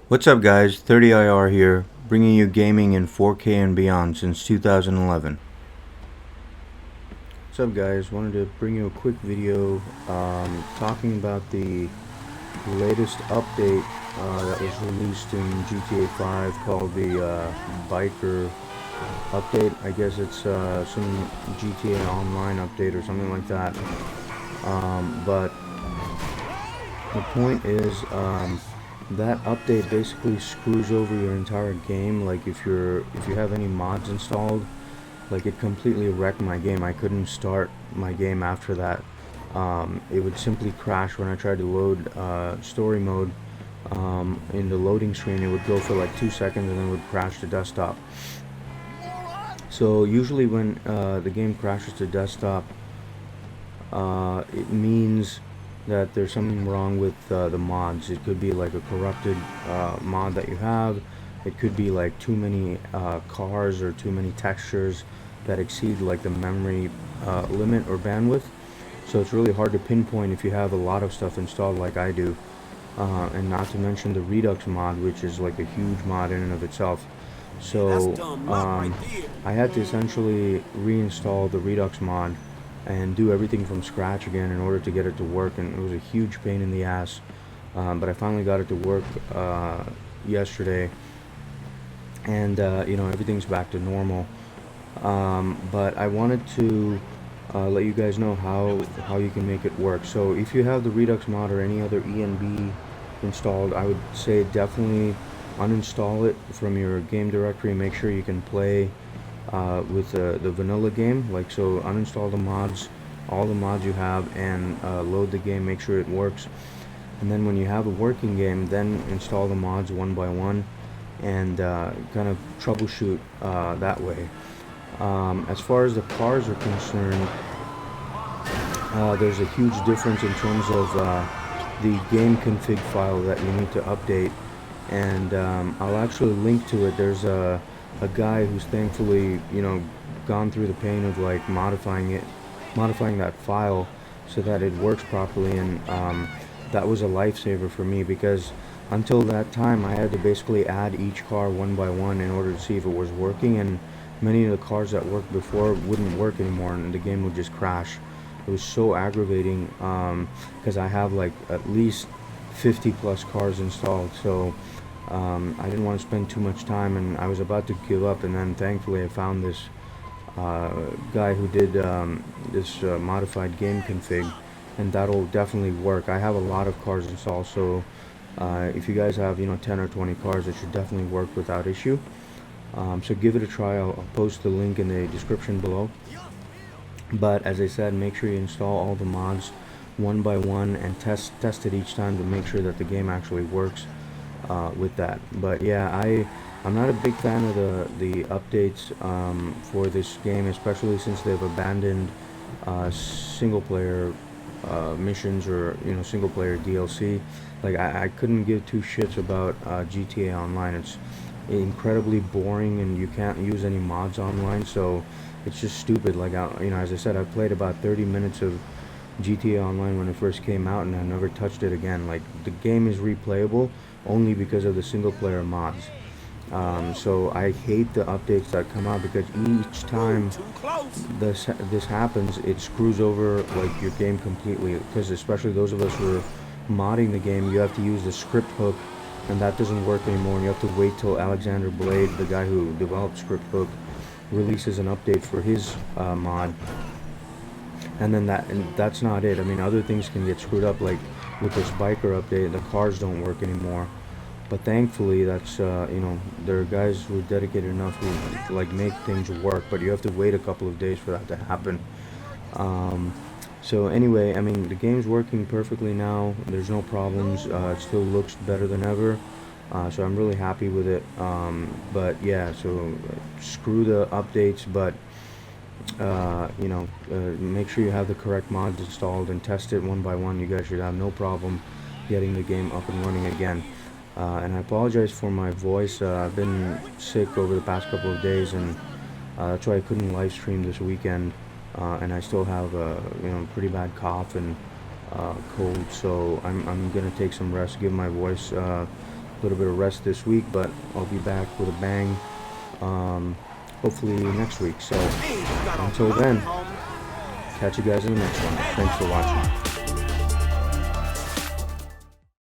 What's up guys, 30IR here, bringing you gaming in 4K and beyond since 2011. What's up guys, wanted to bring you a quick video talking about the latest update that was released in GTA 5 called the Biker update. I guess it's some GTA Online update or something like that. But the point is, that update basically screws over your entire game. Like if you have any mods installed, like it completely wrecked my game. I couldn't start my game after that. It would simply crash when I tried to load story mode. In the loading screen it would go for like 2 seconds and then would crash to desktop. So usually when the game crashes to desktop, it means that there's something wrong with the mods. It could be like a corrupted mod that you have. It could be like too many cars or too many textures that exceed like the memory limit or bandwidth. So it's really hard to pinpoint if you have a lot of stuff installed like I do. And not to mention the Redux mod, which is like a huge mod in and of itself. So I had to essentially reinstall the Redux mod and do everything from scratch again in order to get it to work, and it was a huge pain in the ass, but I finally got it to work yesterday, and everything's back to normal. But I wanted to let you guys know how you can make it work. So if you have the Redux mod or any other ENB installed, I would say definitely uninstall it from your game directory. Make sure you can play with the vanilla game. Like, so uninstall the mods, all the mods you have, and load the game, make sure it works. And then when you have a working game, then install the mods one by one and kind of troubleshoot that way. As far as the cars are concerned, there's a huge difference in terms of the game config file that you need to update, and I'll actually link to it. There's a guy who's thankfully gone through the pain of like modifying that file so that it works properly, and that was a lifesaver for me, because until that time I had to basically add each car one by one in order to see if it was working, and many of the cars that worked before wouldn't work anymore and the game would just crash. It was so aggravating because I have like at least 50 plus cars installed, so I didn't want to spend too much time, and I was about to give up, and then thankfully I found this guy who did this modified game config, and that'll definitely work. I have a lot of cars installed, so if you guys have 10 or 20 cars, it should definitely work without issue. So give it a try. I'll post the link in the description below. But as I said, make sure you install all the mods one by one and test it each time to make sure that the game actually works with that. But yeah, I'm not a big fan of the updates for this game, especially since they've abandoned single player missions or single player DLC. Like I couldn't give two shits about GTA Online. It's incredibly boring and you can't use any mods online, so it's just stupid. Like as I said, I played about 30 minutes of GTA Online when it first came out, and I never touched it again. Like, the game is replayable only because of the single player mods. So I hate the updates that come out, because each time this happens, it screws over like your game completely. Because especially those of us who are modding the game, you have to use the script hook, and that doesn't work anymore, and you have to wait till Alexander Blade, the guy who developed script hook, releases an update for his mod, and then that's not it. I mean, other things can get screwed up, like with this biker update, the cars don't work anymore. But thankfully, that's there are guys who are dedicated enough who like make things work, but you have to wait a couple of days for that to happen. So anyway, I mean, the game's working perfectly now. There's no problems. It still looks better than ever. So I'm really happy with it. But yeah, so screw the updates, but make sure you have the correct mods installed and test it one by one. You guys should have no problem getting the game up and running again. And I apologize for my voice. I've been sick over the past couple of days, and that's why I couldn't live stream this weekend. And I still have a pretty bad cough and cold, so I'm gonna take some rest, give my voice little bit of rest this week, but I'll be back with a bang, hopefully next week. So until then, catch you guys in the next one. Thanks for watching.